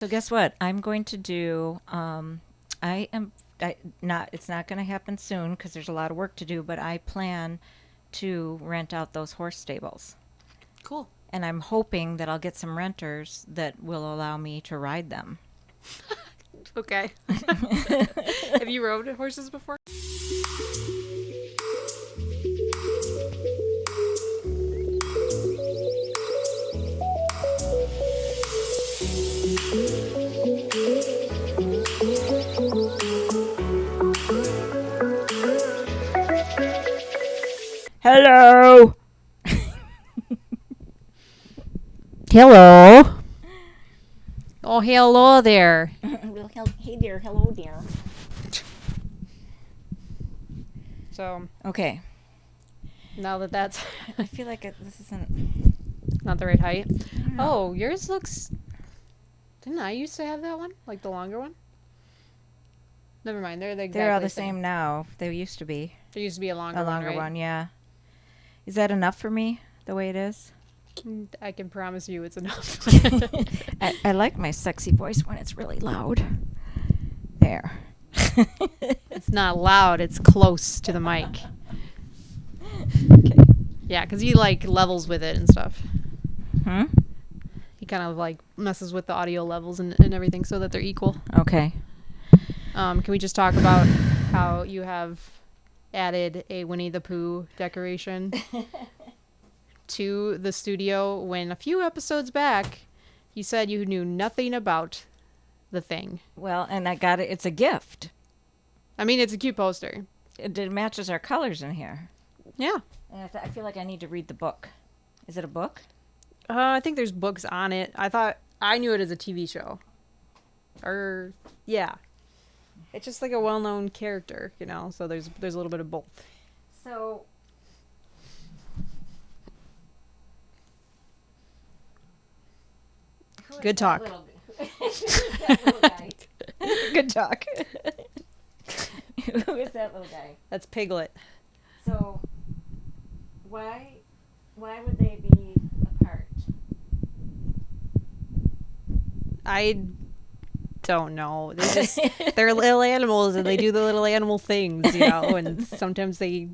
So guess what? I'm going to do. It's not going to happen soon because there's a lot of work to do. But I plan to rent out those horse stables, Cool. and I'm hoping that I'll get some renters that will allow me to ride them. Okay. Have you rode horses before? Hello. Hello. Oh, hello there. Hey there. Hello there. So, Okay. now that that's I feel like this isn't. not the right height. know. Oh, yours looks... Didn't I used to have that one? Like the longer one? Never mind. They're all the same now. They used to be. There used to be a longer A one, longer right? one, yeah. Is that enough for me, the way it is? I can promise you it's enough. I like my sexy voice when it's really loud. There. It's not loud. It's close to the mic. Okay. Yeah, because he, like, levels with it and stuff. Hmm? He kind of, like, messes with the audio levels and everything so that they're equal. Okay. Can we just talk about how you have added a Winnie the Pooh decoration to the studio when a few episodes back you said you knew nothing about the thing? Well, and I got it. It's a gift. I mean, it's a cute poster. It matches our colors in here. Yeah. And I feel like I need to read the book. Is it a book? I think there's books on it. I knew it as a TV show. Or, yeah. It's just like a well-known character, you know, so there's a little bit of both. So... Good talk. Good talk. Who is that little guy? That's Piglet. So, why would they be apart? I don't know. They're little animals and they do the little animal things, you know, and sometimes they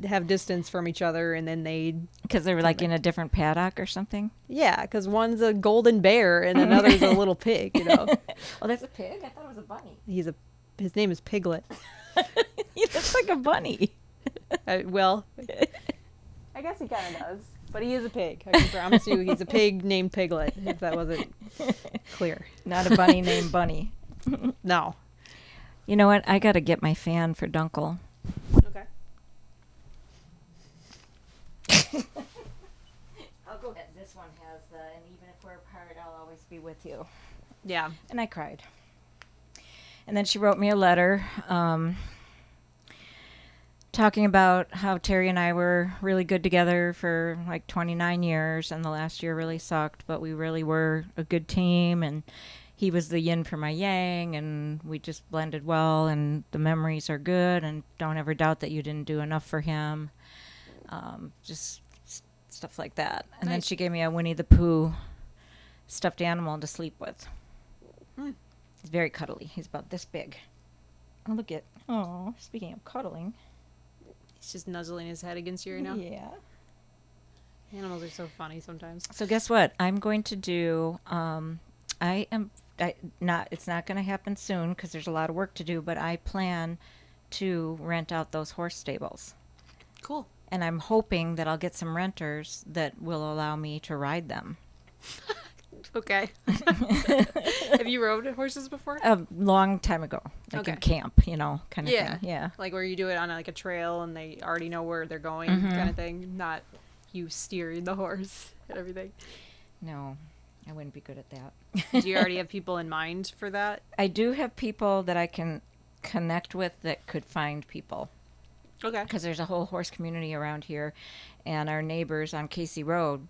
have distance from each other and then they... Because they were like in a different paddock or something? Yeah, because one's a golden bear and another's a little pig, you know. Oh, that's a pig? I thought it was a bunny. His name is Piglet. He looks like a bunny. Well, I guess he kind of does. But he is a pig. I can promise you he's a pig named Piglet, if that wasn't clear. Not a bunny named Bunny. No. You know what? I got to get my fan for Dunkel. Okay. I'll go ahead. This one has the, and even if we're apart, I'll always be with you. Yeah. And I cried. And then she wrote me a letter talking about how Terry and I were really good together for like 29 years, and the last year really sucked, but we really were a good team, and he was the yin for my yang, and we just blended well, and the memories are good, and don't ever doubt that you didn't do enough for him. Just stuff like that. And then Nice. she gave me a Winnie the Pooh stuffed animal to sleep with. He's very cuddly. He's about this big. Oh, look at... Oh, speaking of cuddling. He's just nuzzling his head against you right now. Yeah. Animals are so funny sometimes. So guess what? I'm going to do... It's not going to happen soon because there's a lot of work to do, but I plan to rent out those horse stables. Cool. And I'm hoping that I'll get some renters that will allow me to ride them. Okay. Have you rode horses before? A long time ago. Like in Okay. camp, kind of thing. Yeah. Like where you do it on like a trail and they already know where they're going kind of thing. Not you steering the horse and everything. No, I wouldn't be good at that. Do you already have people in mind for that? I do have people that I can connect with that could find people. Okay. Because there's a whole horse community around here, and our neighbors on Casey Road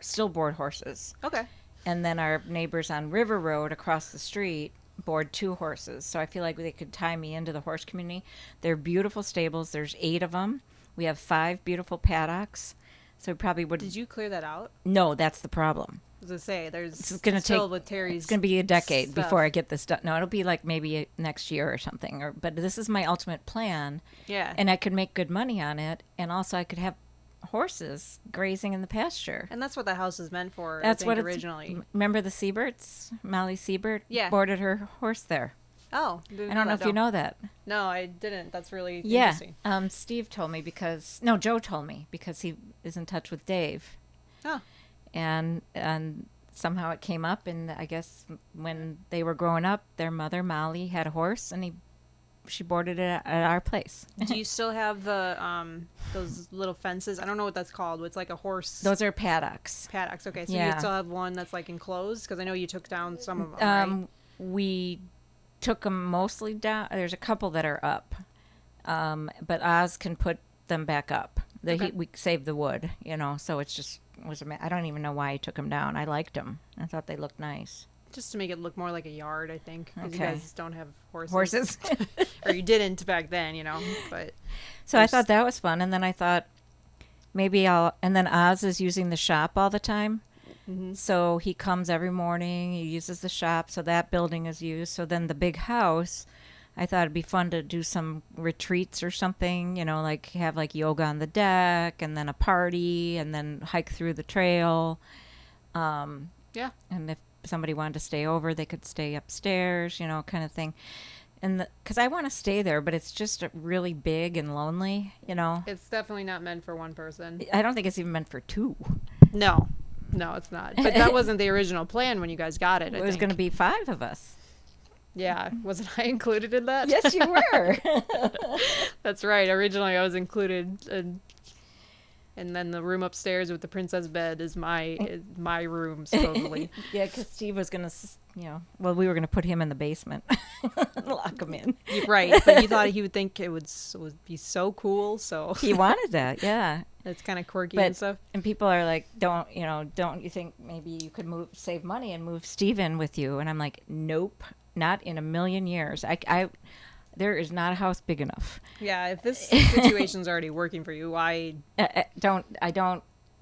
still board horses. Okay. And then our neighbors on River Road across the street board 2 horses. So I feel like they could tie me into the horse community. They're beautiful stables. There's 8 of them. We have 5 beautiful paddocks. So we probably would... Did you clear that out? No, that's the problem. was gonna say there's It's going to still take with Terry's. It's going to be a decade stuff. before I get this done. No, it'll be like maybe next year or something. But this is my ultimate plan, Yeah. and I could make good money on it, and also I could have horses grazing in the pasture. And that's what the house is meant for. That's I think, what originally. Remember the Sieberts? Molly Siebert Yeah. boarded her horse there. Oh, I don't know if you know that. No, I didn't. That's really Yeah. interesting. Steve told me Joe told me because he is in touch with Dave. Oh. And somehow it came up, and I guess when they were growing up, their mother Molly had a horse, and she boarded it at our place. Do you still have the those little fences? I don't know what that's called. It's like a horse. Those are paddocks. Paddocks. Okay, so Yeah. you still have one that's like enclosed because I know you took down some of them. Right? We took them mostly down. There's a couple that are up, but Oz can put them back up. We saved the wood, so it's just I don't even know why he took them down. I liked them. I thought they looked nice. Just to make it look more like a yard, I think. Because Okay. you guys don't have horses. Horses. Or you didn't back then, But So I thought that was fun, and then I thought maybe and then Oz is using the shop all the time. Mm-hmm. So he comes every morning, he uses the shop, so that building is used. So then the big house, I thought it'd be fun to do some retreats or something, like have like yoga on the deck and then a party and then hike through the trail. Yeah. And if somebody wanted to stay over, they could stay upstairs, kind of thing. And because I want to stay there, but it's just really big and lonely, It's definitely not meant for one person. I don't think it's even meant for two. No, it's not. But that wasn't the original plan when you guys got it. It was going to be 5 of us. Yeah, wasn't I included in that? Yes, you were. That's right. Originally, I was included, and then the room upstairs with the princess bed is my room supposedly. Yeah, because Steve was going to, we were going to put him in the basement, lock him in. Right, but you thought he would think it would be so cool, so He wanted that, yeah. it's kind of quirky and stuff. And people are like, don't you think maybe you could save money and move Steve in with you? And I'm like, nope. Not in a million years. There is not a house big enough. Yeah, if this situation's already working for you, why? I don't.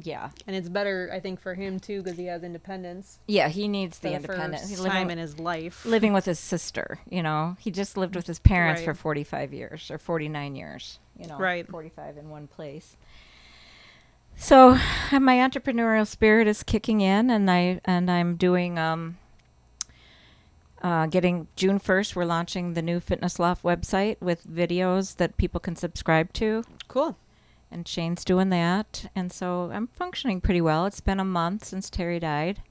Yeah. And it's better, I think, for him too because he has independence. Yeah, he needs the For independence. first He's time in his life. living with his sister. He just lived with his parents Right. for 45 years or 49 years. Right. 45 in one place. So my entrepreneurial spirit is kicking in, and I'm doing. Getting June 1st, we're launching the new Fitness Loft website with videos that people can subscribe to. Cool. And Shane's doing that. And so I'm functioning pretty well. It's been a month since Terry died.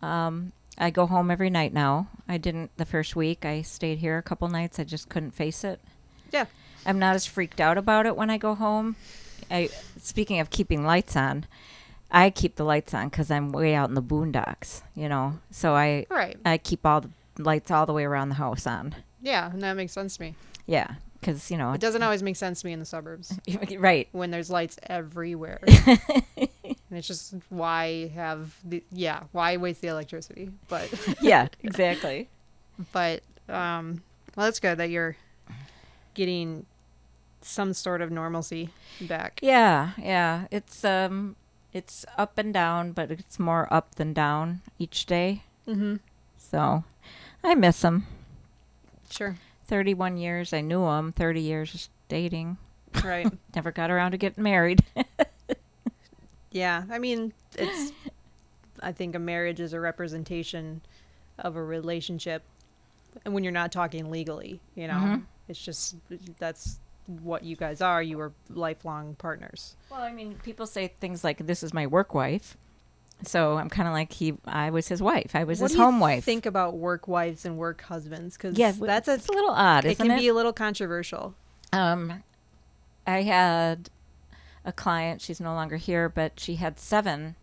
I go home every night now. I didn't the first week. I stayed here a couple nights. I just couldn't face it. Yeah. I'm not as freaked out about it when I go home. Speaking of keeping lights on, I keep the lights on because I'm way out in the boondocks, So I keep all the lights all the way around the house on. Yeah, and that makes sense to me. Yeah, because, It doesn't always make sense to me in the suburbs. Right. When there's lights everywhere. And it's just why waste the electricity? But yeah, exactly. But well, that's good that you're getting some sort of normalcy back. Yeah. It's up and down, but it's more up than down each day. Mm-hmm. So I miss him. Sure. 31 years I knew him, 30 years dating. Right. Never got around to getting married. Yeah. I mean, I think a marriage is a representation of a relationship. And when you're not talking legally, Mm-hmm. it's just, that's what you guys are. You were lifelong partners. Well, I mean, people say things like, this is my work wife. So I'm kind of like, I was his wife. I was his home wife. Think about work wives and work husbands? Because it's a little odd, isn't it? It can be a little controversial. I had a client, she's no longer here, but she had 7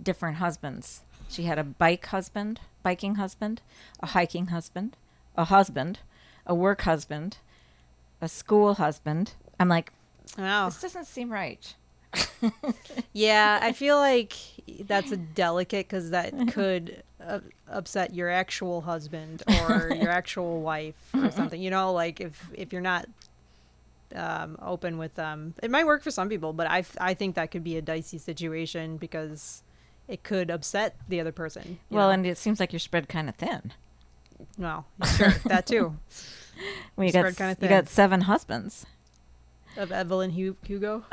different husbands. She had a biking husband, a hiking husband, a work husband, a school husband. I'm like, Wow. this doesn't seem right. Yeah, I feel like that's a delicate because that could upset your actual husband or your actual wife or something. Like if you're not open with them, it might work for some people, but I think that could be a dicey situation because it could upset the other person. Well, and it seems like you're spread kind of thin. Well, sure, that too. Well, you Spread kinda you thin. got 7 husbands. Of Evelyn Hugo,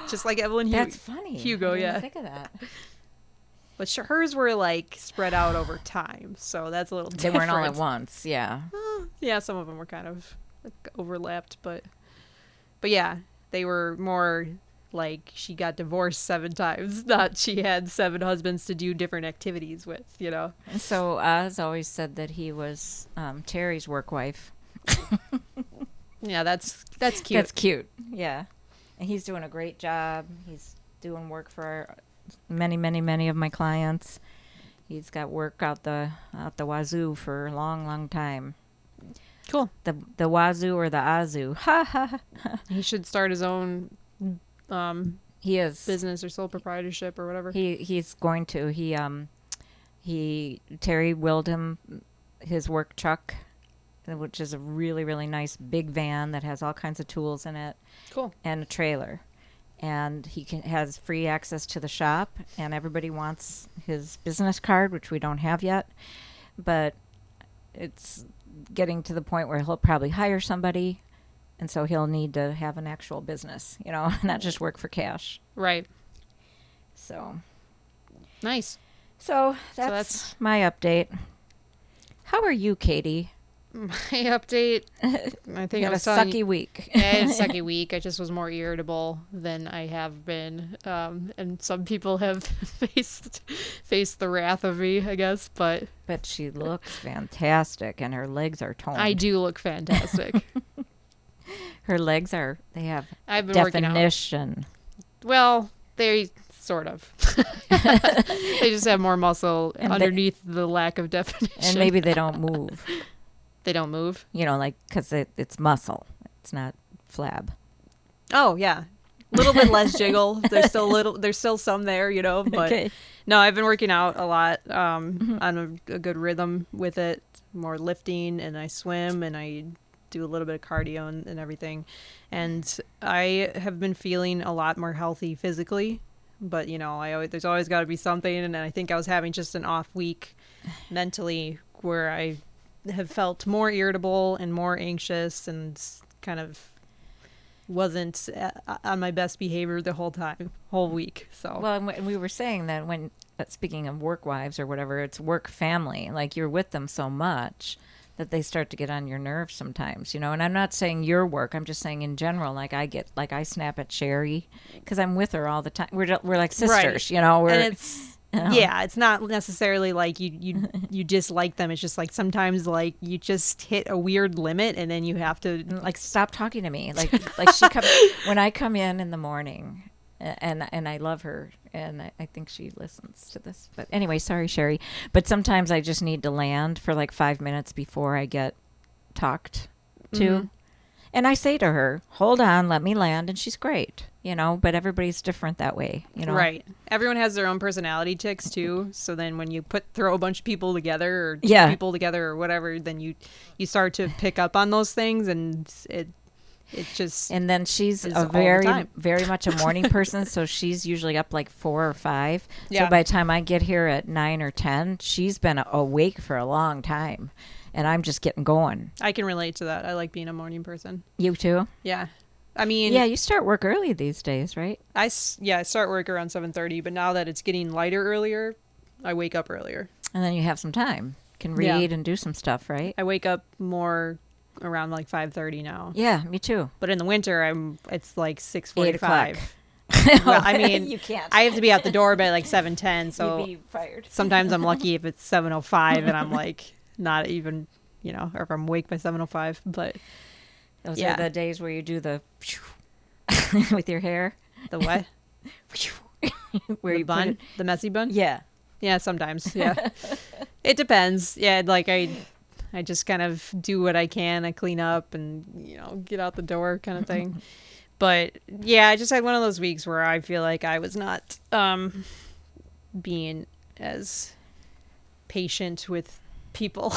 just like Evelyn That's funny. Hugo, I didn't yeah. think of that. But hers were like spread out over time, so that's a little They different. weren't all at once. Yeah. Yeah, some of them were kind of overlapped, but yeah, they were more like she got divorced 7 times, not she had 7 husbands to do different activities with, you know. And so Oz always said that he was Terry's work wife. Yeah, that's cute. That's cute. Yeah. And he's doing a great job. He's doing work for many of my clients. He's got work out the wazoo for a long time. Cool. The wazoo or the azu. Ha ha. He should start his own He is business or sole proprietorship or whatever. He's going to. Terry willed him his work truck, which is a really nice big van that has all kinds of tools in it. Cool. And a trailer. And he has free access to the shop, and everybody wants his business card, which we don't have yet. But it's getting to the point where he'll probably hire somebody, and so he'll need to have an actual business, not just work for cash. Right. So Nice. So that's my update. How are you, Katie? My update. I think You I had a was telling sucky you, week. I had a sucky week. I just was more irritable than I have been, and some people have faced the wrath of me, I guess. But She looks fantastic, and her legs are toned. I do look fantastic. Her legs they have I've been working out. definition. Well, they sort of. They just have more muscle And underneath the lack of definition. And maybe they don't move. They don't move. Because it's muscle. It's not flab. Oh yeah, a little bit less jiggle. There's still some there, but Okay. no, I've been working out a lot, on a good rhythm with it, more lifting, and I swim and I do a little bit of cardio and everything. And I have been feeling a lot more healthy physically, but there's always got to be something. And I think I was having just an off week mentally where I have felt more irritable and more anxious and kind of wasn't on my best behavior the whole week. So Well, and we were saying that speaking of work wives or whatever, it's work family. Like you're with them so much that they start to get on your nerves sometimes, And I'm not saying your work. I'm just saying in general. I snap at Sherry because I'm with her all the time. We're like sisters, Right. And it's. Yeah, it's not necessarily like you dislike them. It's just like sometimes like you just hit a weird limit and then you have to like stop talking to me. Like she comes when I come in the morning, and I love her, and I think she listens to this. But anyway, sorry, Sherry. But sometimes I just need to land for like 5 minutes before I get talked to. Mm-hmm. And I say to her, hold on, let me land. And she's great, but everybody's different that way, Right. Everyone has their own personality tics too. So then when you throw a bunch of people together or two Yeah. people together or whatever, then you start to pick up on those things and it just. And then she's is a all the very, time. very much a morning person. So she's usually up like 4 or 5. Yeah. So by the time I get here at 9 or 10, she's been awake for a long time. And I'm just getting going. I can relate to that. I like being a morning person. You too? Yeah. I mean, Yeah, you start work early these days, right? I start work around 7:30, but now that it's getting lighter earlier, I wake up earlier. And then you have some time. Can read and do some stuff, right? I wake up more around like 5:30 now. Yeah, me too. But in the winter, it's like 8 o'clock. 6:45. Well, I mean, you can't. I have to be out the door by like 7:10, so You'd be fired. sometimes I'm lucky if it's 7:05 and I'm like not even, or if I'm awake by 7:05. But Those yeah. are the days where you do the with your hair. the what? Where The you bun? put it. The messy bun? Yeah. Yeah, sometimes. Yeah. It depends. Yeah, like I just kind of do what I can. I clean up and, get out the door kind of thing. But yeah, I just had one of those weeks where I feel like I was not being as patient with people.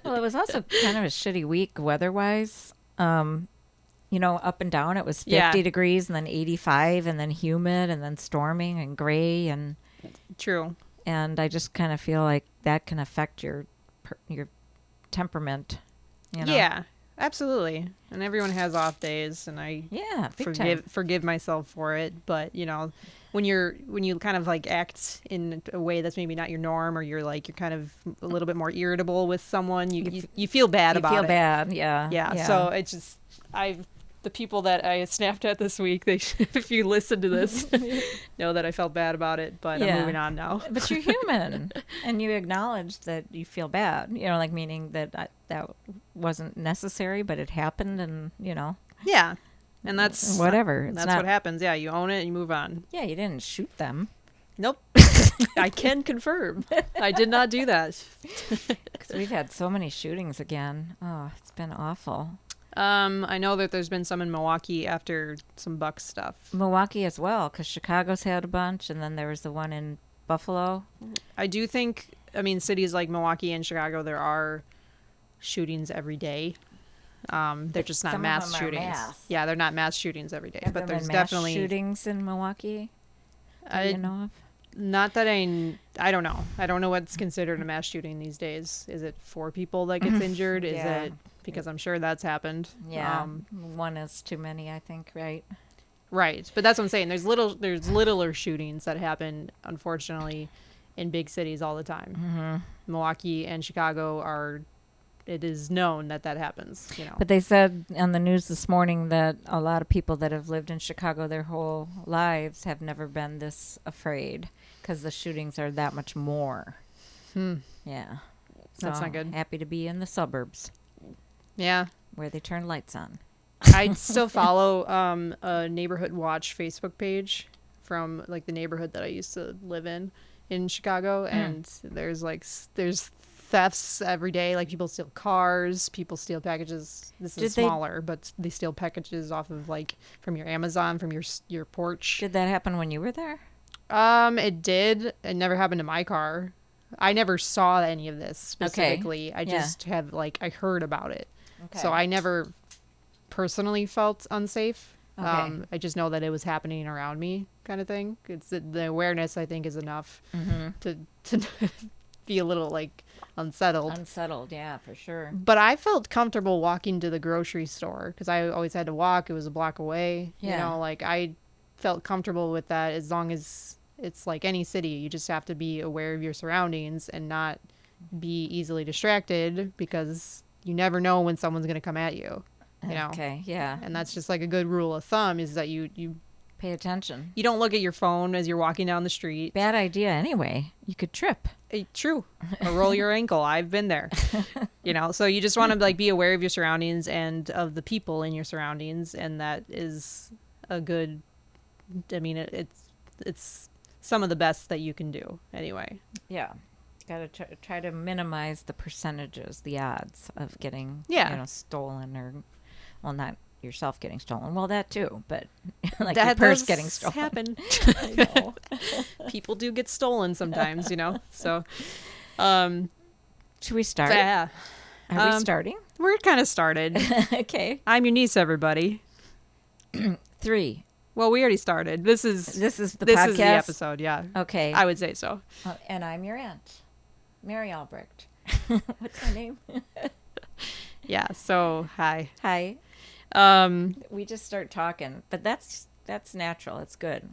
Well, it was also kind of a shitty week weather-wise. Up and down. It was 50 Yeah. degrees and then 85 and then humid and then storming and gray and True. And I just kind of feel like that can affect your temperament, you know? Yeah, absolutely. And everyone has off days, and I Yeah, big time. forgive myself for it. But when you kind of like act in a way that's maybe not your norm, or you're kind of a little bit more irritable with someone, you feel bad You about feel it. bad, yeah. Yeah. So it's just the people that I snapped at this week, if you listen to this, know that I felt bad about it, but I'm moving on now. But you're human, and you acknowledge that you feel bad, like meaning that that wasn't necessary, but it happened, and, Yeah. And that's whatever. That's what happens. Yeah, you own it and you move on. Yeah, you didn't shoot them. Nope. I can confirm. I did not do that. Because we've had so many shootings again. Oh, it's been awful. I know that there's been some in Milwaukee after some Bucks stuff. Milwaukee as well, because Chicago's had a bunch, and then there was the one in Buffalo. I do think, cities like Milwaukee and Chicago, there are shootings every day. They're just not mass shootings. Yeah, they're not mass shootings every day. But there's definitely shootings in Milwaukee. You know of? Not that I don't know. I don't know what's considered a mass shooting these days. Is it 4 people that gets injured? Is it because I'm sure that's happened? Yeah, one is too many, I think. Right. Right, but that's what I'm saying. There's littler shootings that happen, unfortunately, in big cities all the time. Mm-hmm. Milwaukee and Chicago it is known that happens. But they said on the news this morning that a lot of people that have lived in Chicago their whole lives have never been this afraid because the shootings are that much more. Yeah. That's not good. Happy to be in the suburbs. Yeah. Where they turn lights on. I still follow a Neighborhood Watch Facebook page from the neighborhood that I used to live in Chicago, and there's thefts every day. People steal cars, people steal packages. This is smaller, but they steal packages off of from your Amazon, from your porch. Did that happen when you were there? It did. It never happened to my car. I never saw any of this specifically. Okay. I just have I heard about it. Okay. So I never personally felt unsafe. Okay. I just know that it was happening around me, kind of thing. It's the awareness, I think, is enough to be a little unsettled. Unsettled, yeah, for sure. But I felt comfortable walking to the grocery store because I always had to walk. It was a block away. Yeah. I felt comfortable with that as long as it's like any city. You just have to be aware of your surroundings and not be easily distracted because you never know when someone's going to come at you. Okay, yeah. And that's just a good rule of thumb is that you pay attention. You don't look at your phone as you're walking down the street. Bad idea anyway. You could trip. True. Or roll your ankle. I've been there. So you just want to be aware of your surroundings and of the people in your surroundings, and that is a good it's some of the best that you can do anyway. Yeah. Got to try to minimize the percentages, the odds of getting stolen or not yourself getting stolen. Well, that too, but that your purse getting stolen. Happen. I know. People do get stolen sometimes, So, should we start? Yeah. Are we starting? We're kind of started. Okay. I'm your niece, everybody. 3. Well, we already started. This is the podcast. This is the episode. Yeah. Okay. I would say so. And I'm your aunt, Mary Albrecht. What's my name? Yeah. So hi. Hi. We just start talking, but that's natural. It's good.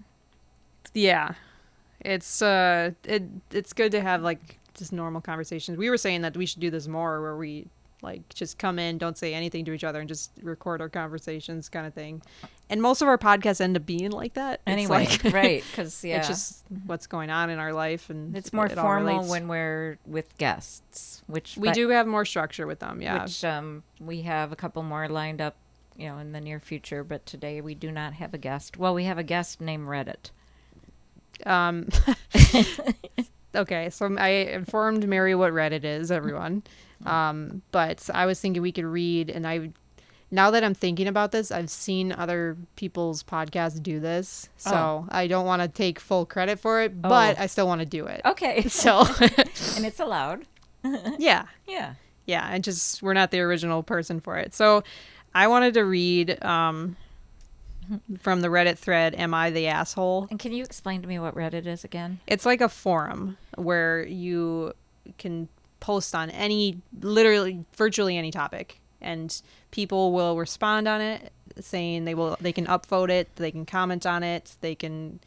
Yeah. It's good to have just normal conversations. We were saying that we should do this more where we just come in, don't say anything to each other, and just record our conversations kind of thing. And most of our podcasts end up being like that. Anyway, right. Because, it's just what's going on in our life. And it's more formal when we're with guests, which we do have more structure with them. Yeah. Which we have a couple more lined up, in the near future. But today we do not have a guest. Well, we have a guest named Reddit. Okay. So I informed Mary what Reddit is, everyone. But I was thinking we could read, and now that I'm thinking about this, I've seen other people's podcasts do this, so I don't want to take full credit for it, but I still want to do it. Okay. So, and it's allowed. Yeah. Yeah. Yeah, and we're not the original person for it. So I wanted to read from the Reddit thread, Am I the Asshole? And can you explain to me what Reddit is again? It's like a forum where you can post on literally virtually any topic, and people will respond on it saying they can upvote it, they can comment on it, they can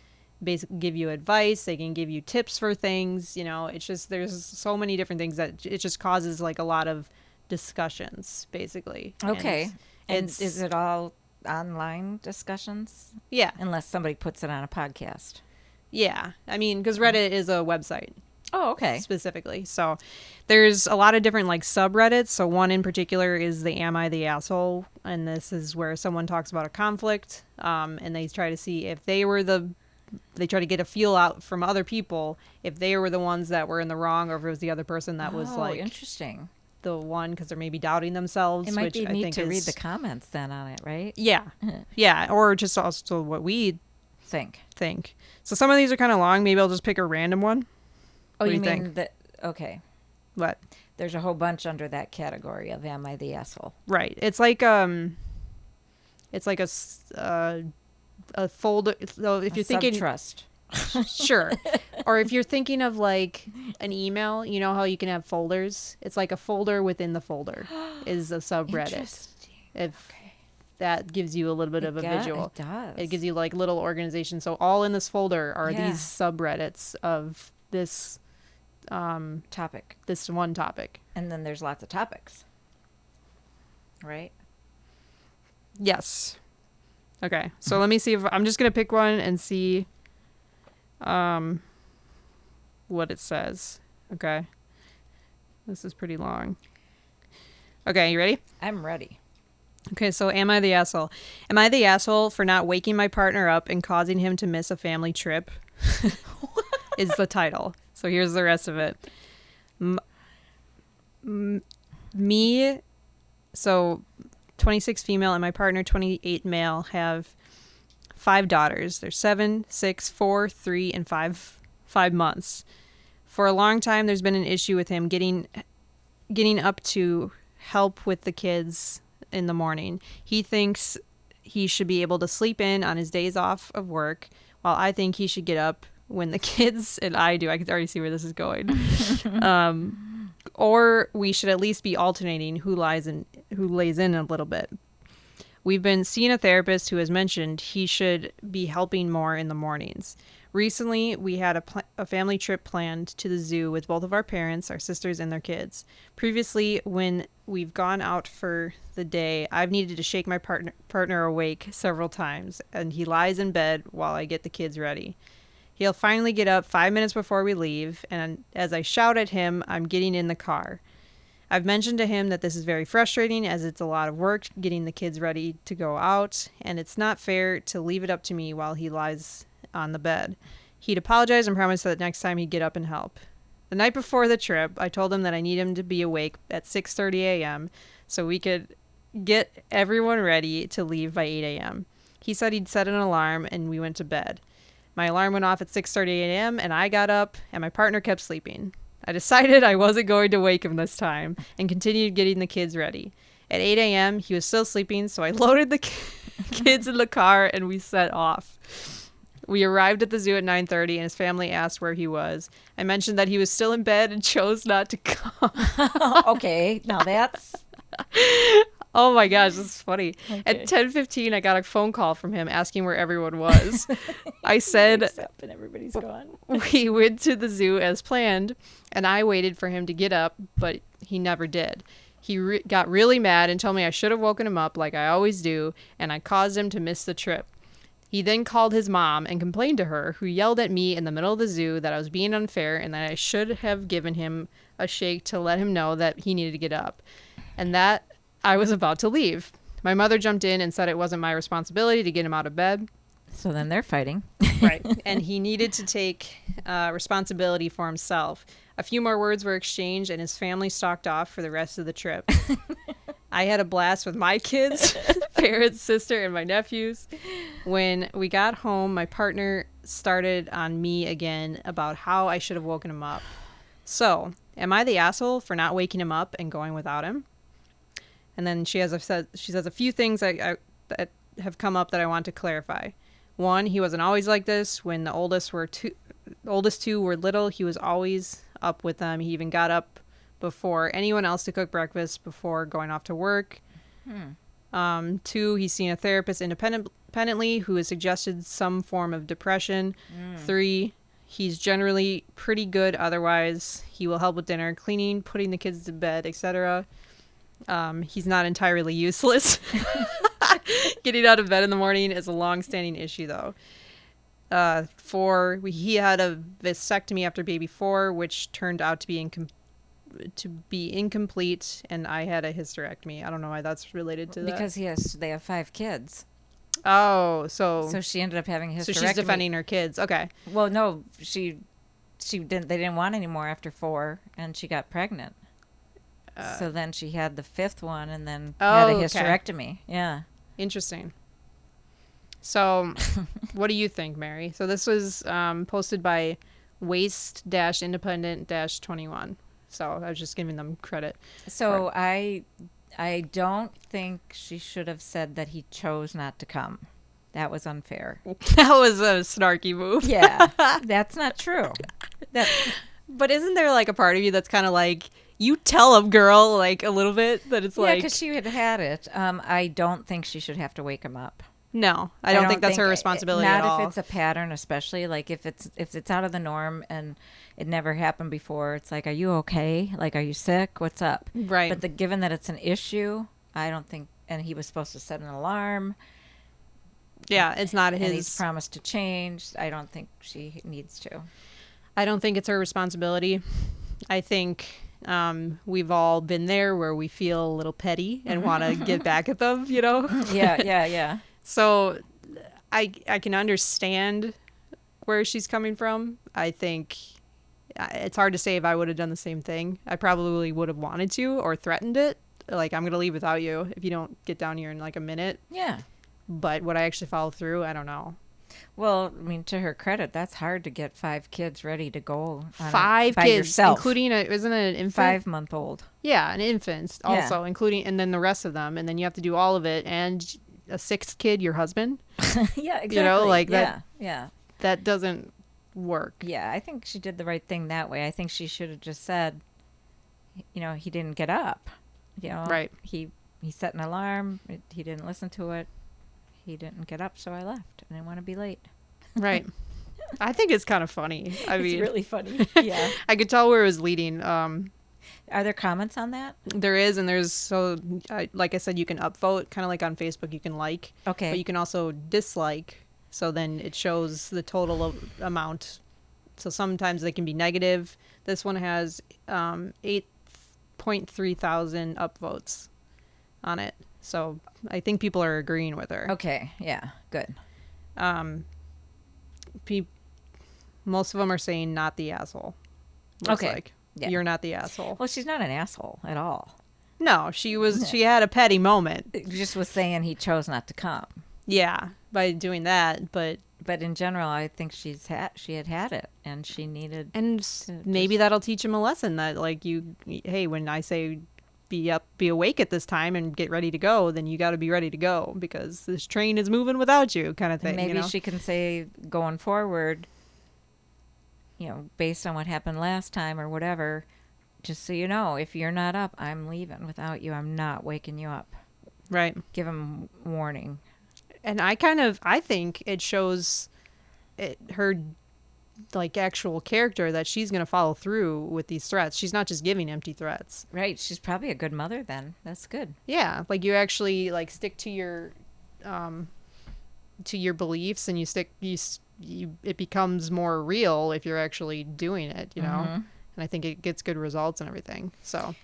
basically give you advice, they can give you tips for things. It's just, there's so many different things that it just causes like a lot of discussions, basically. Okay. And it's is it all online discussions? Yeah. Unless somebody puts it on a podcast. Yeah. I mean, because Reddit is a website. Oh, okay. Specifically. So there's a lot of different like subreddits. So one in particular is the Am I the Asshole? And this is where someone talks about a conflict. And they try to see if they try to get a feel out from other people if they were the ones that were in the wrong, or if it was the other person that was like interesting. The one, because they're maybe doubting themselves. It might which be I neat think to read the comments then on it, right? Yeah. Yeah. Or just also what we think. So some of these are kind of long. Maybe I'll just pick a random one. Oh, What do you you mean think? that? Okay. What? There's a whole bunch under that category of Am I the Asshole? Right. It's like a folder. So if you're thinking trust. Sure. Or if you're thinking of like an email, you know how you can have folders? It's like a folder within the folder is a subreddit. Interesting. If that gives you a little bit of a visual. It does. It gives you like little organizations. So all in this folder are Yeah. these subreddits of this topic. this one topic. And then there's lots of topics. Right? Yes. Okay. So let me see if I'm just going to pick one and see what it says. Okay. This is pretty long. Okay, you ready? I'm ready. Okay, so am I the asshole? Am I the asshole for not waking my partner up and causing him to miss a family trip? Is the title. So here's the rest of it. Me, so 26 female, and my partner, 28 male, have 5 daughters. They're 7, 6, 4, 3, and 5 months. For a long time, there's been an issue with him getting up to help with the kids in the morning. He thinks he should be able to sleep in on his days off of work, while I think he should get up when the kids and I do. I can already see where this is going. Or we should at least be alternating who lays in a little bit. We've been seeing a therapist who has mentioned he should be helping more in the mornings. Recently, we had a family trip planned to the zoo with both of our parents, our sisters, and their kids. Previously, when we've gone out for the day, I've needed to shake my partner awake several times, and he lies in bed while I get the kids ready. He'll finally get up 5 minutes before we leave, and as I shout at him, I'm getting in the car. I've mentioned to him that this is very frustrating, as it's a lot of work getting the kids ready to go out, and it's not fair to leave it up to me while he lies on the bed. He'd apologize and promise that next time he'd get up and help. The night before the trip, I told him that I need him to be awake at 6:30 a.m. so we could get everyone ready to leave by 8 a.m. He said he'd set an alarm, and we went to bed. My alarm went off at 6:30 a.m. and I got up, and my partner kept sleeping. I decided I wasn't going to wake him this time and continued getting the kids ready. At 8 a.m., he was still sleeping, so I loaded the kids in the car and we set off. We arrived at the zoo at 9:30 and his family asked where he was. I mentioned that he was still in bed and chose not to come. Okay, now that's... Oh my gosh, this is funny. Okay. At 10:15, I got a phone call from him asking where everyone was. I said, and everybody's gone. we went to the zoo as planned, and I waited for him to get up, but he never did. He got really mad and told me I should have woken him up like I always do, and I caused him to miss the trip. He then called his mom and complained to her, who yelled at me in the middle of the zoo that I was being unfair and that I should have given him a shake to let him know that he needed to get up, and that I was about to leave. My mother jumped in and said it wasn't my responsibility to get him out of bed. So then they're fighting. Right. And he needed to take responsibility for himself. A few more words were exchanged, and his family stalked off for the rest of the trip. I had a blast with my kids, parents, sister, and my nephews. When we got home, my partner started on me again about how I should have woken him up. So, am I the asshole for not waking him up and going without him? And then she says a few things that have come up that I want to clarify. One, he wasn't always like this. When the oldest two were little, he was always up with them. He even got up before anyone else to cook breakfast before going off to work. Two, he's seen a therapist independently who has suggested some form of depression. Three, he's generally pretty good otherwise. He will help with dinner, cleaning, putting the kids to bed, etc. He's not entirely useless. Getting out of bed in the morning is a long-standing issue, though. Four, he had a vasectomy after baby 4, which turned out to be incomplete, and I had a hysterectomy. I don't know why that's related to that. Because they have 5 kids. Oh, so she ended up having a hysterectomy. So she's defending her kids. Okay. Well, no, she didn't. They didn't want any more after 4, and she got pregnant. So then she had the 5th one, and then had a hysterectomy. Okay. Yeah. Interesting. So, what do you think, Mary? So this was posted by Waste-Independent-21. So I was just giving them credit. So I don't think she should have said that he chose not to come. That was unfair. That was a snarky move. Yeah, that's not true. But isn't there like a part of you that's kind of like, you tell him, girl, like a little bit that it's like... Yeah, because she had it. I don't think she should have to wake him up. No, I don't think that's her responsibility at all. Not if it's a pattern, especially like if it's out of the norm and it never happened before. It's like, are you okay? Like, are you sick? What's up? Right. But given that it's an issue, I don't think. And he was supposed to set an alarm. Yeah, it's not his. And he's promised to change. I don't think she needs to. I don't think it's her responsibility. I think we've all been there where we feel a little petty and want to get back at them, you know? Yeah. So I can understand where she's coming from. I think it's hard to say if I would have done the same thing. I probably would have wanted to or threatened it. Like, I'm going to leave without you if you don't get down here in like a minute. Yeah. But would I actually follow through? I don't know. Well, I mean, to her credit, that's hard to get 5 kids ready to go on 5 by kids, yourself. including isn't it an infant? 5-month-old. Yeah, an infant also, including, and then the rest of them, and then you have to do all of it, and a 6th kid, your husband. Yeah, exactly. You know, like that. Yeah. That doesn't work. Yeah, I think she did the right thing that way. I think she should have just said, you know, he didn't get up. You know, right. He set an alarm. He didn't listen to it. He didn't get up, so I left. I didn't want to be late. Right. I think it's kind of funny. I mean, it's really funny. Yeah. I could tell where it was leading. Are there comments on that? There is, and there's, like I said, you can upvote, kind of like on Facebook, you can like. Okay. But you can also dislike, so then it shows the total amount. So sometimes they can be negative. This one has 8.3 thousand upvotes on it. So I think people are agreeing with her. Okay, yeah, good. Most of them are saying not the asshole. Looks okay. Like. Yeah. You're not the asshole. Well, she's not an asshole at all. No, she was. She had a petty moment. It just was saying he chose not to come. Yeah, by doing that, but in general, I think she had it, and she needed. And maybe that'll teach him a lesson that, like, hey, when I say be awake at this time and get ready to go, then you got to be ready to go because this train is moving without you, kind of thing. And maybe she can say going forward, you know, based on what happened last time or whatever, just so you know, if you're not up, I'm leaving without you. I'm not waking you up. Right. Give him warning. And I think it shows her, like, actual character that she's going to follow through with these threats. She's not just giving empty threats. Right. She's probably a good mother then. That's good. Yeah. Like, you actually, like, stick to your beliefs, and it becomes more real if you're actually doing it, you know? And I think it gets good results and everything. So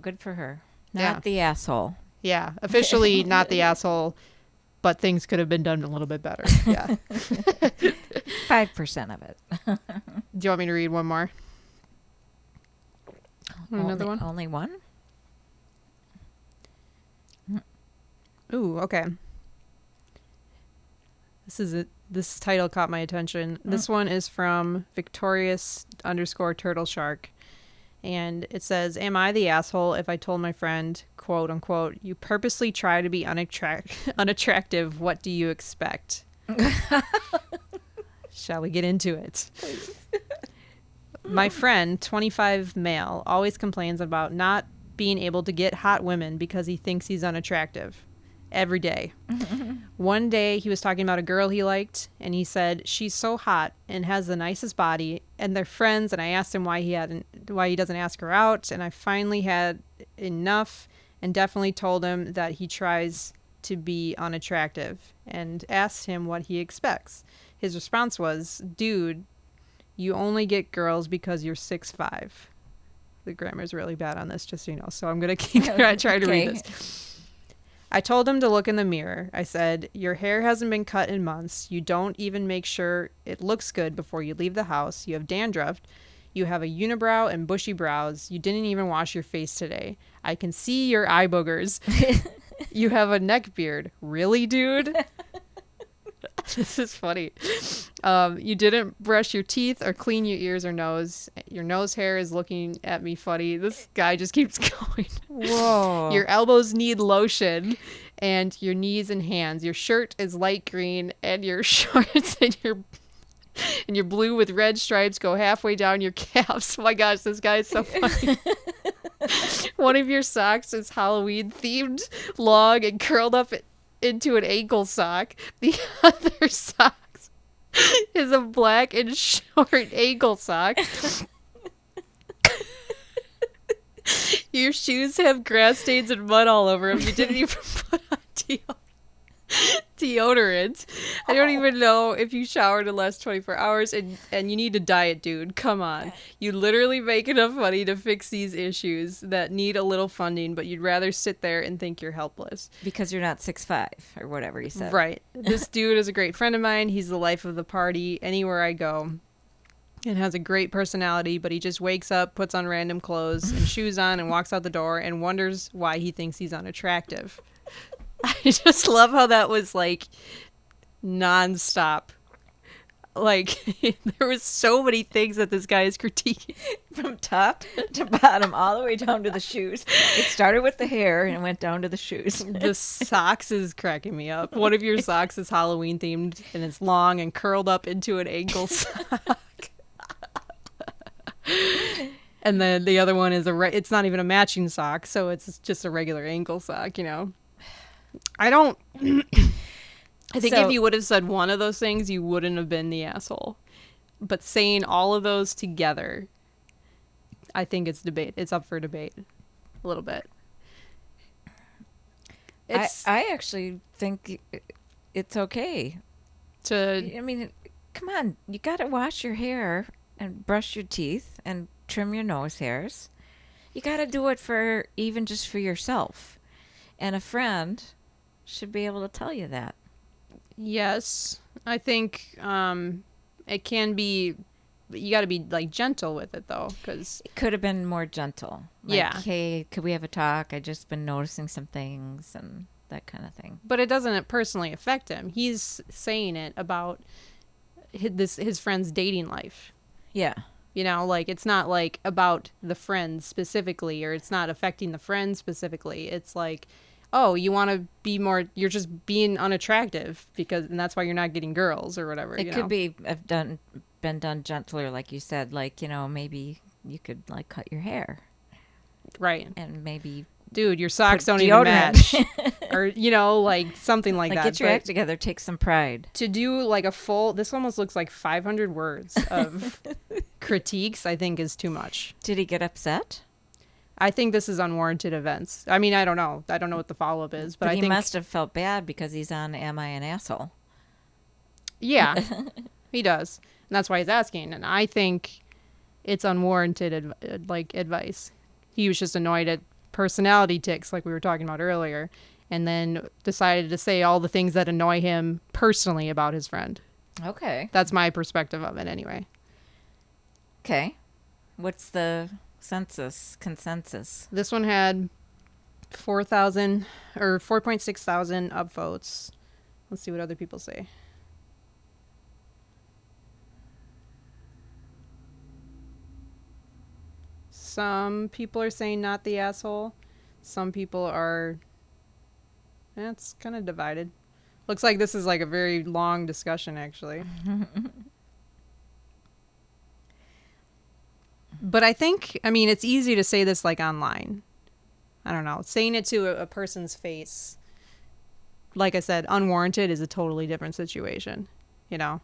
good for her. Not the asshole. Yeah. Officially not the asshole, but things could have been done a little bit better. Yeah. 5% of it. Do you want me to read one more? Another one? Only one? Ooh, okay. This is it. This title caught my attention. This one is from Victorious _Turtle Shark. And it says, am I the asshole if I told my friend, quote unquote, you purposely try to be unattractive? What do you expect? Shall we get into it? Please. My friend, 25 male, always complains about not being able to get hot women because he thinks he's unattractive. Every day. One day he was talking about a girl he liked, and he said she's so hot and has the nicest body, and they're friends. And I asked him why he doesn't ask her out, and I finally had enough and definitely told him that he tries to be unattractive and asked him what he expects. His response was, "Dude, you only get girls because you're 6'5". The grammar is really bad on this, just so you know. So I'm gonna try to read this. I told him to look in the mirror. I said, your hair hasn't been cut in months. You don't even make sure it looks good before you leave the house. You have dandruff. You have a unibrow and bushy brows. You didn't even wash your face today. I can see your eye boogers. You have a neck beard. Really, dude? This is funny. You didn't brush your teeth or clean your ears or nose. Your nose hair is looking at me funny. This guy just keeps going. Whoa. Your elbows need lotion, and your knees and hands. Your shirt is light green, and your shorts and your blue with red stripes go halfway down your calves. Oh my gosh, this guy is so funny. One of your socks is Halloween themed, long and curled up into an ankle sock. The other socks is a black and short ankle sock. Your shoes have grass stains and mud all over them. You didn't even put on deodorant. I don't even know if you showered in the last 24 hours, and you need to diet, dude. Come on. You literally make enough money to fix these issues that need a little funding, but you'd rather sit there and think you're helpless. Because you're not 6'5", or whatever you said. Right. This dude is a great friend of mine. He's the life of the party anywhere I go. And has a great personality, but he just wakes up, puts on random clothes and shoes on, and walks out the door and wonders why he thinks he's unattractive. I just love how that was like nonstop. Like there was so many things that this guy is critiquing. From top to bottom, all the way down to the shoes. It started with the hair and went down to the shoes. The socks is cracking me up. One of your socks is Halloween themed, and it's long and curled up into an ankle sock. And then the other one is it's not even a matching sock, so it's just a regular ankle sock, you know. I think if you would have said one of those things, you wouldn't have been the asshole. But saying all of those together, I think it's up for debate a little bit. I actually think it's okay. I mean, come on, you got to wash your hair and brush your teeth and trim your nose hairs. You got to do it just for yourself. And a friend should be able to tell you that. Yes. I think it can be, you got to be like gentle with it though, because it could have been more gentle. Like, yeah. Hey, could we have a talk? I just been noticing some things and that kind of thing. But it doesn't personally affect him. He's saying it about his friend's dating life. Yeah. You know, like it's not like about the friend specifically, or it's not affecting the friend specifically. It's like, oh, you want to be more, you're just being unattractive and that's why you're not getting girls or whatever. It could have been done gentler, like you said, like, you know, maybe you could like cut your hair. Right. And maybe, dude, your socks don't even match. Or, you know, like something like that. Get your act together, take some pride. To do like this almost looks like 500 words of critiques, I think is too much. Did he get upset? I think this is unwarranted events. I mean, I don't know. I don't know what the follow-up is, but I think he must have felt bad because he's on Am I an Asshole? Yeah, he does. And that's why he's asking. And I think it's unwarranted advice. He was just annoyed at personality tics like we were talking about earlier, and then decided to say all the things that annoy him personally about his friend. Okay. That's my perspective of it anyway. Okay. What's the consensus? This one had 4,000 or 4.6 thousand upvotes. Let's see what other people say. Some people are saying not the asshole. Some people are... It's kind of divided. Looks like this is like a very long discussion, actually. But I think, I mean, it's easy to say this like online. I don't know. Saying it to a person's face, like I said, unwarranted is a totally different situation. You know?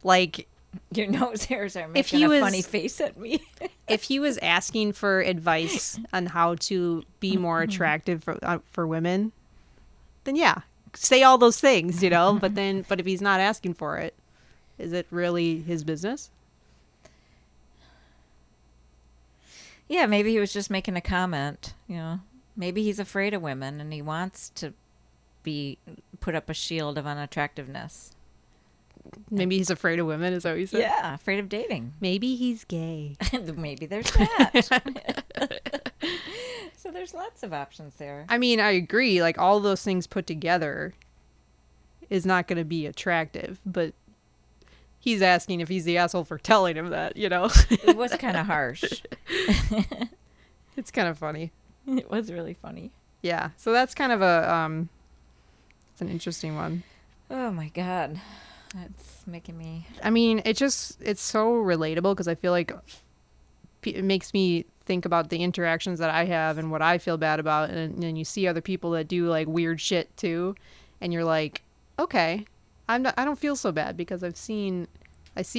Like... Your nose hairs are making a funny face at me. If he was asking for advice on how to be more attractive for women, then yeah, say all those things, you know. But if he's not asking for it, is it really his business? Yeah, maybe he was just making a comment. You know, maybe he's afraid of women and he wants to put up a shield of unattractiveness. Maybe he's afraid of women, is that what you said? Yeah, afraid of dating. Maybe he's gay. Maybe there's that. So there's lots of options there. I mean, I agree. Like, all those things put together is not going to be attractive. But he's asking if he's the asshole for telling him that, you know? It was kind of harsh. It's kind of funny. It was really funny. Yeah. So that's kind of it's an interesting one. Oh, my God. That's making me... I mean, it's so relatable because I feel like it makes me think about the interactions that I have and what I feel bad about. And then you see other people that do like weird shit too. And you're like, okay, I don't feel so bad because I see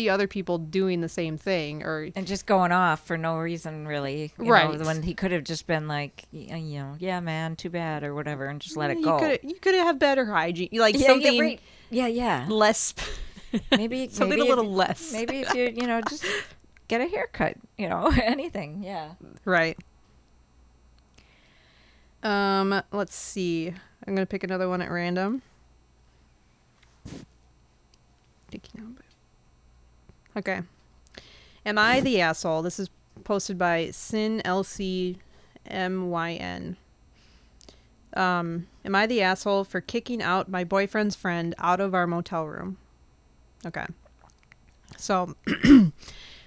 other people doing the same thing and just going off for no reason, really. Right. Know, when he could have just been like, yeah, man, too bad or whatever, and just let it go. You could have better hygiene. Like something... Yeah, right. Yeah. Less... Maybe something a little less. Maybe if you just get a haircut, anything. Yeah. Right. Let's see. I'm gonna pick another one at random. Okay. Am I the asshole? This is posted by SinLCMYN. Am I the asshole for kicking out my boyfriend's friend out of our motel room? Okay. So,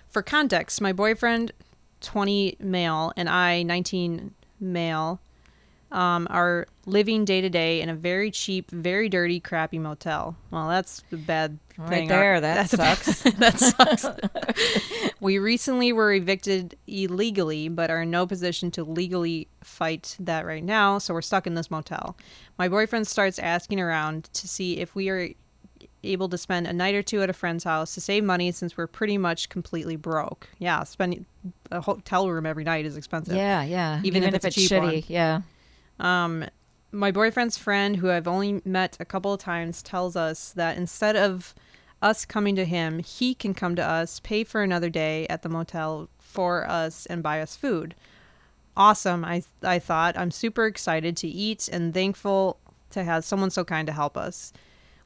for context, my boyfriend, 20 male, and I, 19 male, are living day to day in a very cheap, very dirty, crappy motel. Well, that's the bad thing. Right there, that sucks. That sucks. We recently were evicted illegally, but are in no position to legally fight that right now, so we're stuck in this motel. My boyfriend starts asking around to see if we are able to spend a night or two at a friend's house to save money since we're pretty much completely broke. Yeah, spending a hotel room every night is expensive. Yeah. Even if it's a cheap shitty, one. yeah. My boyfriend's friend, who I've only met a couple of times, tells us that instead of us coming to him, he can come to us, pay for another day at the motel for us, and buy us food. Awesome, I thought. I'm super excited to eat and thankful to have someone so kind to help us.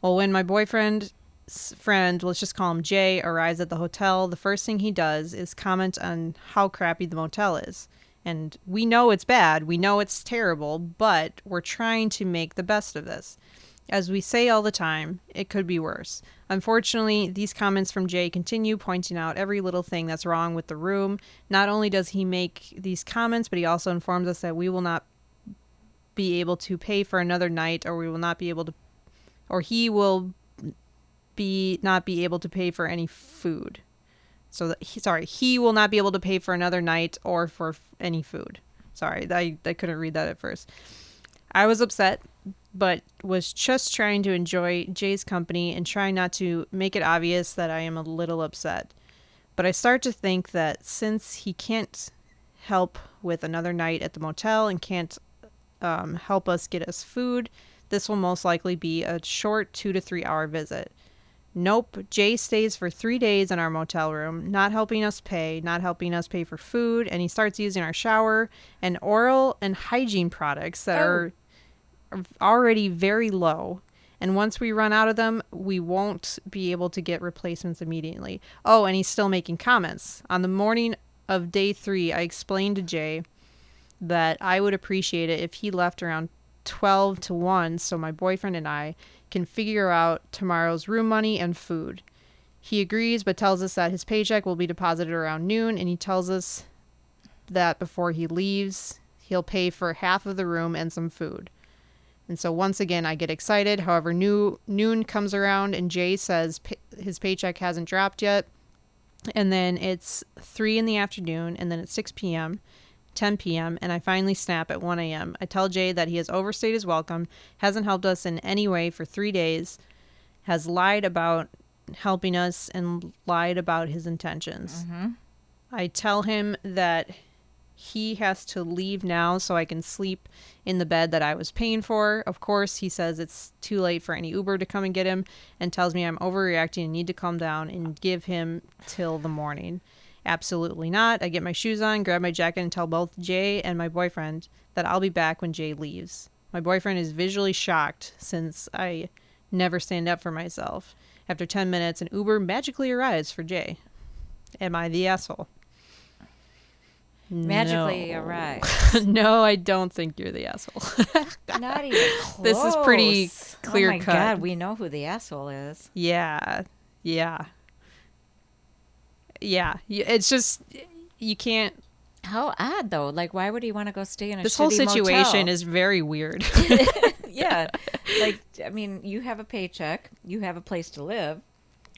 Well, when my boyfriend's friend, let's just call him Jay, arrives at the hotel, the first thing he does is comment on how crappy the motel is. And we know it's bad, we know it's terrible, but we're trying to make the best of this. As we say all the time, it could be worse. Unfortunately, these comments from Jay continue, pointing out every little thing that's wrong with the room. Not only does he make these comments, but he also informs us that we will not be able to pay for another night, or we will not be able to, or he will not be able to pay for any food. So he will not be able to pay for another night or for any food. Sorry, I couldn't read that at first. I was upset, but was just trying to enjoy Jay's company and trying not to make it obvious that I am a little upset. But I start to think that since he can't help with another night at the motel and can't help us get us food, this will most likely be a short 2 to 3 hour visit. Nope, Jay stays for 3 days in our motel room, not helping us pay for food, and he starts using our shower and oral and hygiene products that are already very low. And once we run out of them, we won't be able to get replacements immediately. Oh, and he's still making comments. On the morning of day 3, I explained to Jay that I would appreciate it if he left around 12 to 1 so my boyfriend and I can figure out tomorrow's room money and food. He agrees, but tells us that his paycheck will be deposited around noon, and he tells us that before he leaves, he'll pay for half of the room and some food. And so once again, I get excited. However, noon comes around and Jay says his paycheck hasn't dropped yet. And then it's 3 in the afternoon, and then it's 6 p.m., 10 p.m., and I finally snap at 1 a.m. I tell Jay that he has overstayed his welcome, hasn't helped us in any way for 3 days, has lied about helping us, and lied about his intentions. Mm-hmm. I tell him that he has to leave now so I can sleep in the bed that I was paying for. Of course, he says it's too late for any Uber to come and get him, and tells me I'm overreacting and need to calm down and give him till the morning. Absolutely not. I get my shoes on, grab my jacket, and tell both Jay and my boyfriend that I'll be back when Jay leaves. My boyfriend is visually shocked since I never stand up for myself. After 10 minutes, an Uber magically arrives for Jay. Am I the asshole? Magically No. arrives. No, I don't think you're the asshole. Not even close. This is pretty clear oh my cut. God, we know who the asshole is. Yeah. It's just, you can't. How odd, though. Like, why would he want to go stay in a This whole shitty situation motel? is very weird. Yeah. Like, I mean, you have a paycheck. You have a place to live.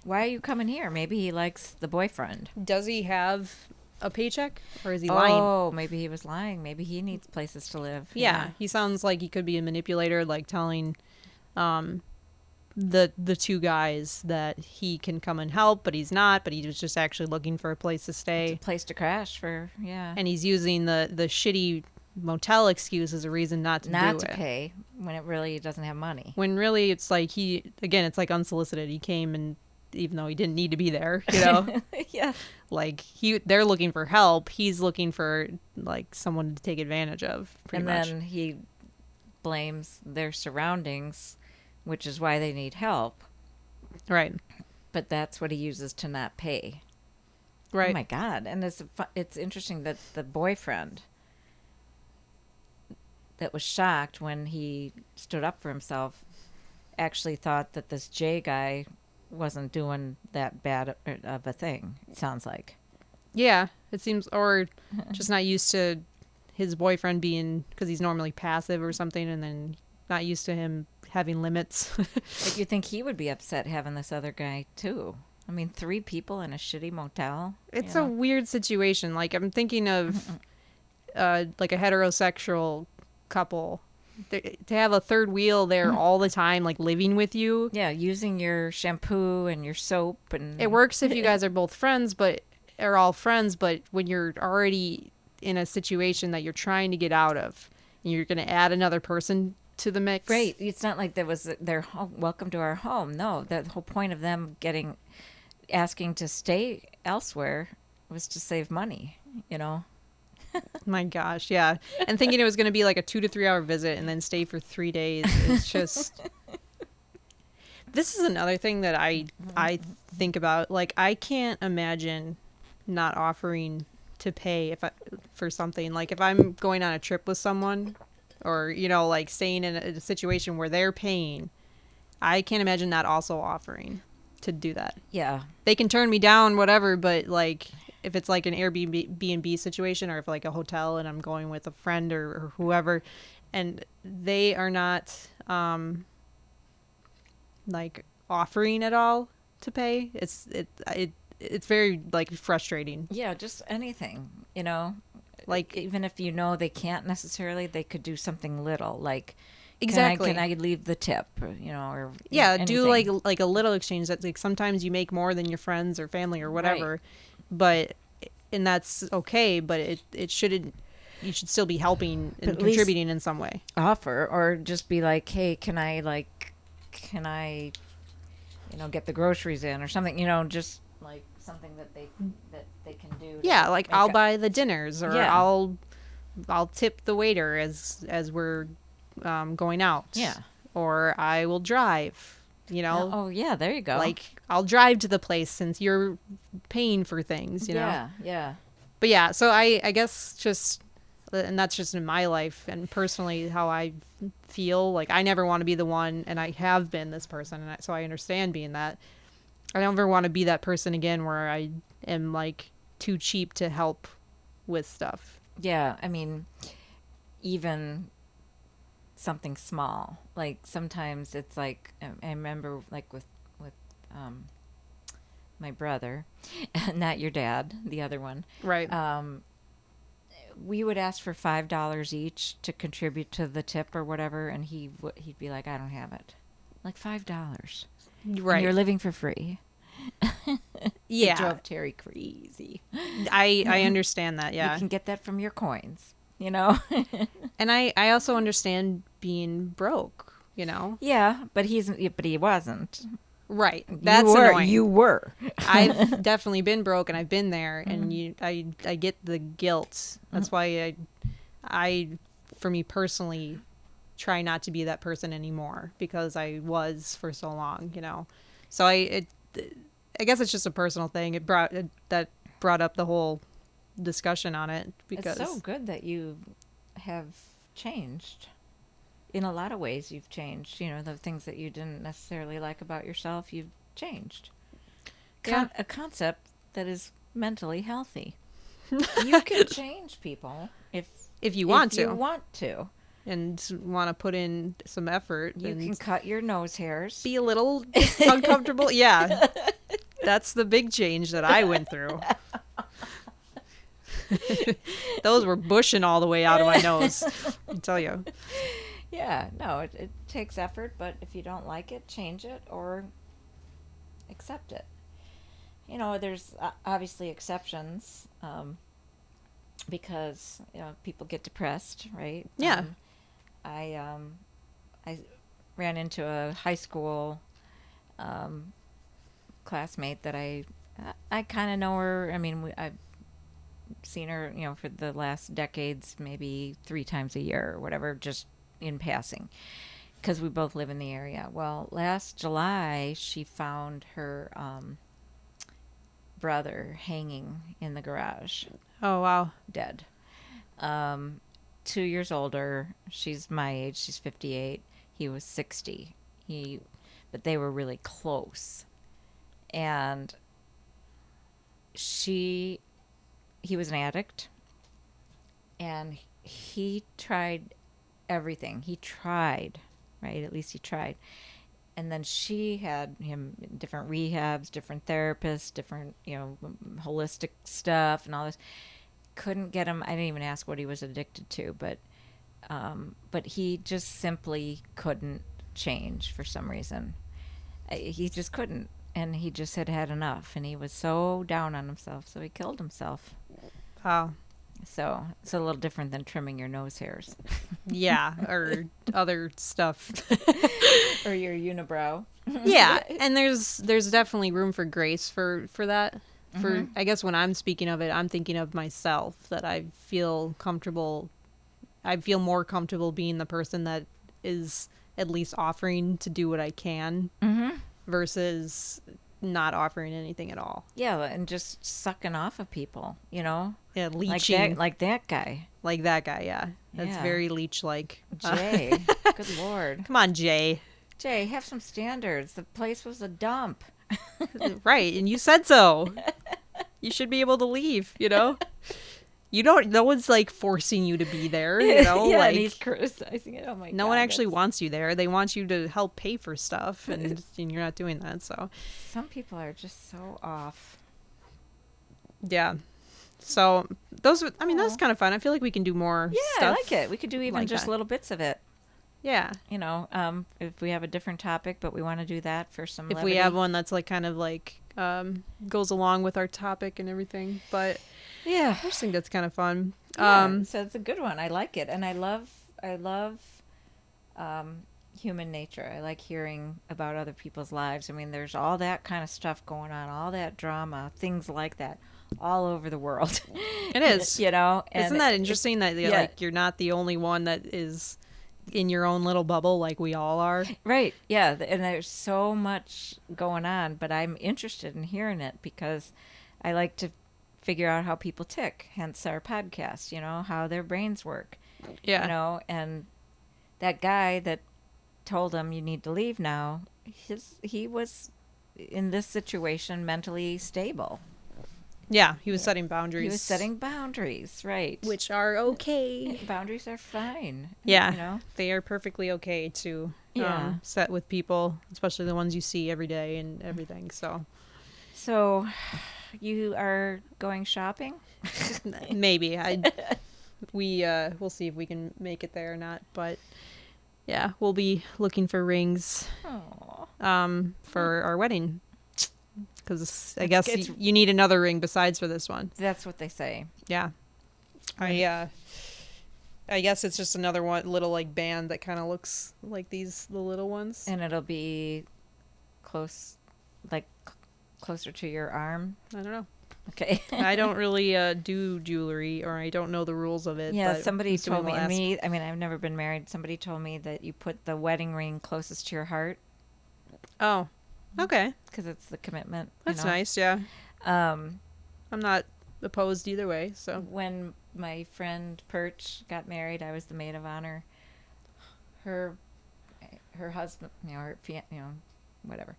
Why are you coming here? Maybe he likes the boyfriend. Does he have a paycheck, or is he lying? Oh, maybe he was lying. Maybe he needs places to live. Yeah, he sounds like he could be a manipulator, like telling the two guys that he can come and help, but he's not, but he was just actually looking for a place to stay. It's a place to crash for, yeah. And he's using the shitty motel excuse as a reason not to do it. Not to pay when it really doesn't have money. When really it's like it's like unsolicited. He came, and even though he didn't need to be there, you know? Yeah. Like they're looking for help. He's looking for like someone to take advantage of, pretty much. And then he blames their surroundings, which is why they need help. Right. But that's what he uses to not pay. Right. Oh my God. And it's interesting that the boyfriend that was shocked when he stood up for himself actually thought that this Jay guy wasn't doing that bad of a thing, it sounds like. Yeah, it seems, or just not used to his boyfriend being, because he's normally passive or something, and then not used to him having limits. But you think he would be upset having this other guy too? I mean, 3 people in a shitty motel. It's a weird situation. Like, I'm thinking of like a heterosexual couple. To have a third wheel there all the time, like living with you. Yeah, using your shampoo and your soap. And It works if you guys are both friends, but are all friends, but when you're already in a situation that you're trying to get out of, and you're going to add another person to the mix. Right. It's not like there was their home, welcome to our home. No, the whole point of them asking to stay elsewhere was to save money, you know? My gosh, yeah. And thinking it was going to be like a 2 to 3 hour visit and then stay for 3 days is just... This is another thing that I think about. Like, I can't imagine not offering to pay for something. Like, if I'm going on a trip with someone, or, you know, like staying in a situation where they're paying, I can't imagine not also offering to do that. Yeah. They can turn me down, whatever, but like if it's like an Airbnb situation, or if like a hotel and I'm going with a friend or whoever, and they are not like offering at all to pay, it's very like frustrating. Yeah, just anything, you know? Like, even if you know they can't necessarily, they could do something little, like exactly. Can I leave the tip, you know, or yeah, anything. do like a little exchange. That's like, sometimes you make more than your friends or family or whatever, right. and that's okay. But it shouldn't. You should still be helping and contributing in some way. Offer, or just be like, hey, can I get the groceries in or something, you know, just like something that they can do. Yeah, like I'll buy the dinners, or yeah. I'll tip the waiter as we're going out. Yeah. Or I will drive, you know. Oh yeah, there you go. Like, I'll drive to the place since you're paying for things, you know. Yeah. But yeah, so I guess just, and that's just in my life and personally how I feel. Like, I never want to be the one, and I have been this person, and so I understand being that. I don't ever want to be that person again where I am like too cheap to help with stuff. Yeah, I mean, even something small. Like sometimes it's like I remember like with um, my brother, not your dad, the other one. Right. Um, we would ask for $5 each to contribute to the tip or whatever, and he'd be like, "I don't have it." Like $5, and you're Right. living for free. It Yeah. drove Terry crazy. I understand that. You Yeah. can get that from your coins, you know. And I also understand being broke, you know? Yeah, but he wasn't. Right. You That's were. annoying. You were. I've definitely been broke and I've been there and I get the guilt. That's why I for me personally try not to be that person anymore because I was for so long, you know. So I guess it's just a personal thing. That brought up the whole discussion on it because It's so good that you have changed. In a lot of ways, you've changed. You know, the things that you didn't necessarily like about yourself, you've changed. yeah. A concept that is mentally healthy. You can change people If you want if you to want to. and want to put in some effort You and can cut your nose hairs. be a little uncomfortable. Yeah. That's the big change that I went through. Those were bushing all the way out of my nose. I tell you. Yeah, no, it takes effort, but if you don't like it, change it or accept it. You know, there's obviously exceptions because you know people get depressed, right? Yeah. I ran into a high school um, classmate that I kind of know her. I mean, I've seen her, you know, for the last decades, maybe 3 times a year or whatever, just in passing, because we both live in the area. Well, last July, she found her brother hanging in the garage, Oh, wow. dead. Um, 2 years older. She's my age. She's 58. He was 60. But they were really close. And he was an addict. And he tried everything. He tried, right? At least he tried. And then she had him in different rehabs, different therapists, different, you know, holistic stuff and all this. Couldn't get him. I didn't even ask what he was addicted to, but he just simply couldn't change for some reason. He just couldn't, and he just had had enough, and he was so down on himself, so he killed himself. Wow. So it's a little different than trimming your nose hairs Yeah. Or other stuff. or your unibrow. Yeah. And there's definitely room for grace for that. For I guess when I'm speaking of it, I'm thinking of myself that I feel comfortable. I feel more comfortable being the person that is at least offering to do what I can versus not offering anything at all. Yeah, and just sucking off of people, you know, Yeah, leeching like that guy, like that guy. Yeah, that's Yeah. very leech-like. Jay. Good Lord, Come on, Jay. Jay, have some standards. The place was a dump. Right, and you said so. You should be able to leave. You know. You don't. No one's like forcing you to be there. You know, Yeah, like and he's criticizing it. Oh my God. no one actually that's- wants you there. They want you to help pay for stuff, and you're not doing that. So Some people are just so off. yeah. So those. I mean, that's Aw. kind of fun. I feel like we can do more. Yeah, stuff I like it. We could do even like just that. little bits of it. Yeah. You know, if we have a different topic, but we want to do that for some. If we levity. have one that's like kind of like goes along with our topic and everything, but Yeah. I just think that's kind of fun. Yeah, so it's a good one. I like it, and I love human nature. I like hearing about other people's lives. I mean, there's all that kind of stuff going on, all that drama, things like that, all over the world. It is. You know, and Isn't that interesting that yeah. like you're not the only one that is in your own little bubble like we all are? Right. Yeah, and there's so much going on, but I'm interested in hearing it because I like to figure out how people tick, hence our podcast, you know, how their brains work. Yeah. You know, and that guy that told him you need to leave now, he was in this situation mentally stable. Yeah, he was setting boundaries. He was setting boundaries, right? Which are okay. Boundaries are fine. Yeah, you know. they are perfectly okay to Yeah. set with people, especially the ones you see every day and everything. So, you are going shopping? Maybe we'll see if we can make it there or not. But yeah, we'll be looking for rings for our wedding. Because I guess you need another ring besides for this one. That's what they say. Yeah. I guess it's just another one, little like band that kind of looks like the little ones. And it'll be closer to your arm. I don't know. Okay. I don't really do jewelry, or I don't know the rules of it. Yeah, but somebody told me, I mean, I've never been married. Somebody told me that you put the wedding ring closest to your heart. Oh, okay. Because it's the commitment. That's nice, yeah. Um, I'm not opposed either way, so. When my friend Perch got married, I was the maid of honor. Her husband, whatever,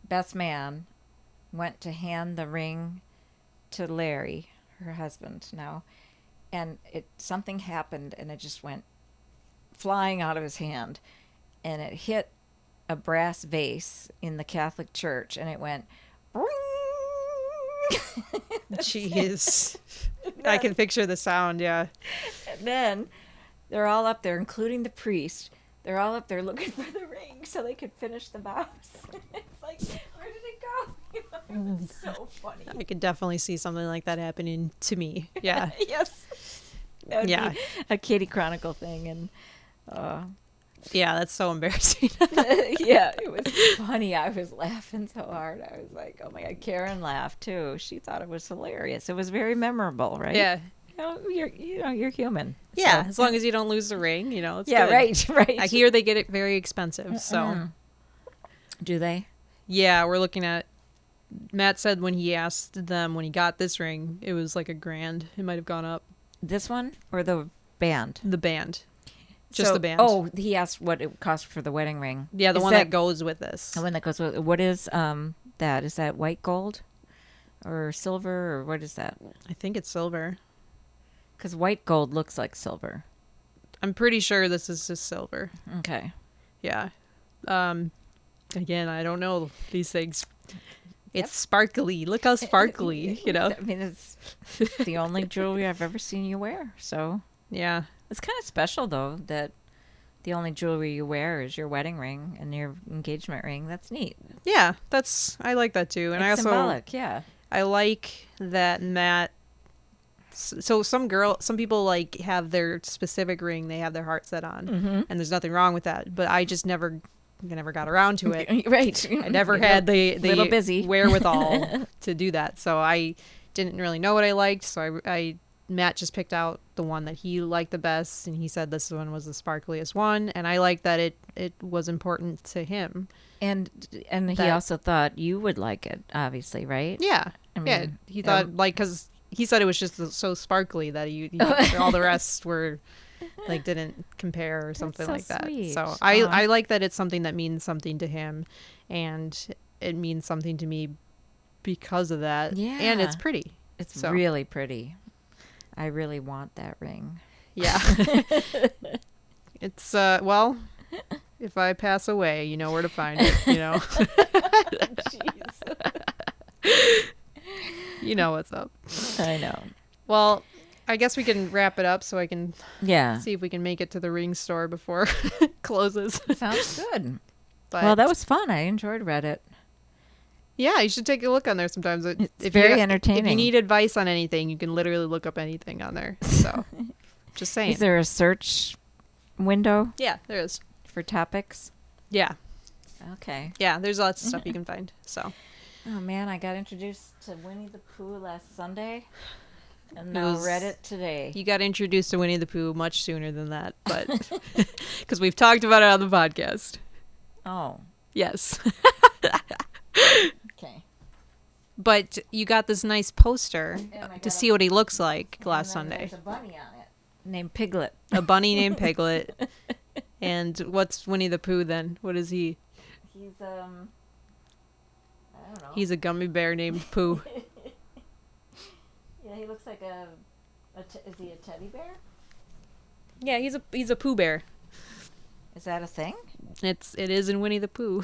best man, went to hand the ring to Larry, her husband now, and something happened, and it just went flying out of his hand, and it hit a brass vase in the Catholic Church, and it went Jeez. I can picture the sound, yeah. And then they're all up there, including the priest. They're all up there looking for the ring so they could finish the vows. It's like, where did it go? It was so funny. I could definitely see something like that happening to me. Yeah. Yes. That would be a Katie Chronicle thing, and yeah, that's so embarrassing. yeah, it was funny. I was laughing so hard. I was like, oh my God. Karen laughed too. She thought it was hilarious. It was very memorable, right? Yeah. You're human. Yeah, So. As long as you don't lose the ring, it's yeah, good. right. I hear they get it very expensive, so. Do they? Yeah, we're looking at. Matt said when he asked them when he got this ring, it was like $1,000. It might have gone up. This one or the band? The band. Just the band. Oh, he asked what it cost for the wedding ring. Yeah, the one that goes with this. The one that goes with. What is that? Is that white gold or silver, or what is that? I think it's silver. Because white gold looks like silver. I'm pretty sure this is just silver. Okay. Yeah. Again, I don't know these things. It's sparkly. Look how sparkly, I mean, it's the only jewelry I've ever seen you wear. So yeah. It's kind of special, though, that the only jewelry you wear is your wedding ring and your engagement ring. That's neat. Yeah, I like that too. And it's symbolic, yeah. I like that Matt. So some people like have their specific ring they have their heart set on, and there's nothing wrong with that. But I just never got around to it. Right. I never had the little busy wherewithal to do that. So I didn't really know what I liked. So Matt just picked out the one that he liked the best, and he said this one was the sparkliest one, and I liked that it was important to him. And he also thought you would like it, obviously, right? Yeah. I mean, he thought, because he said it was just so sparkly that all the rest were, didn't compare or something like that. Sweet. So I like that it's something that means something to him, and it means something to me because of that. Yeah. And it's pretty. It's really pretty. I really want that ring. Yeah. It's, if I pass away, you know where to find it, Jeez. You know what's up. I know. Well, I guess we can wrap it up so I can see if we can make it to the ring store before it closes. Sounds good. But, that was fun. I enjoyed Reddit. Yeah, you should take a look on there sometimes. It's very entertaining. If you need advice on anything, you can literally look up anything on there. So, just saying. Is there a search window? Yeah, there is. For topics? Yeah. Okay. Yeah, there's lots of stuff you can find. So. Oh, man, I got introduced to Winnie the Pooh last Sunday, and now Reddit today. You got introduced to Winnie the Pooh much sooner than that, but because we've talked about it on the podcast. Oh. Yes. Okay. But you got this nice poster to see what he looks like last Sunday. There's a bunny on it named Piglet. A bunny named Piglet. And what's Winnie the Pooh then? What is he? He's I don't know. He's a gummy bear named Pooh. Yeah, he looks like is he a teddy bear? Yeah, he's a Pooh Bear. Is that a thing? It is in Winnie the Pooh.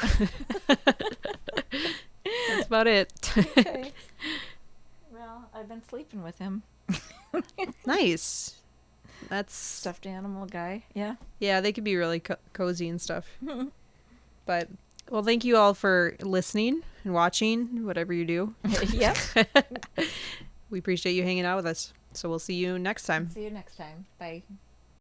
That's about it. Okay. Well, I've been sleeping with him. Nice. That's Stuffed animal guy. Yeah. Yeah, they could be really cozy and stuff. But well, thank you all for listening and watching, whatever you do. Yep. We appreciate you hanging out with us. So we'll see you next time. See you next time. Bye.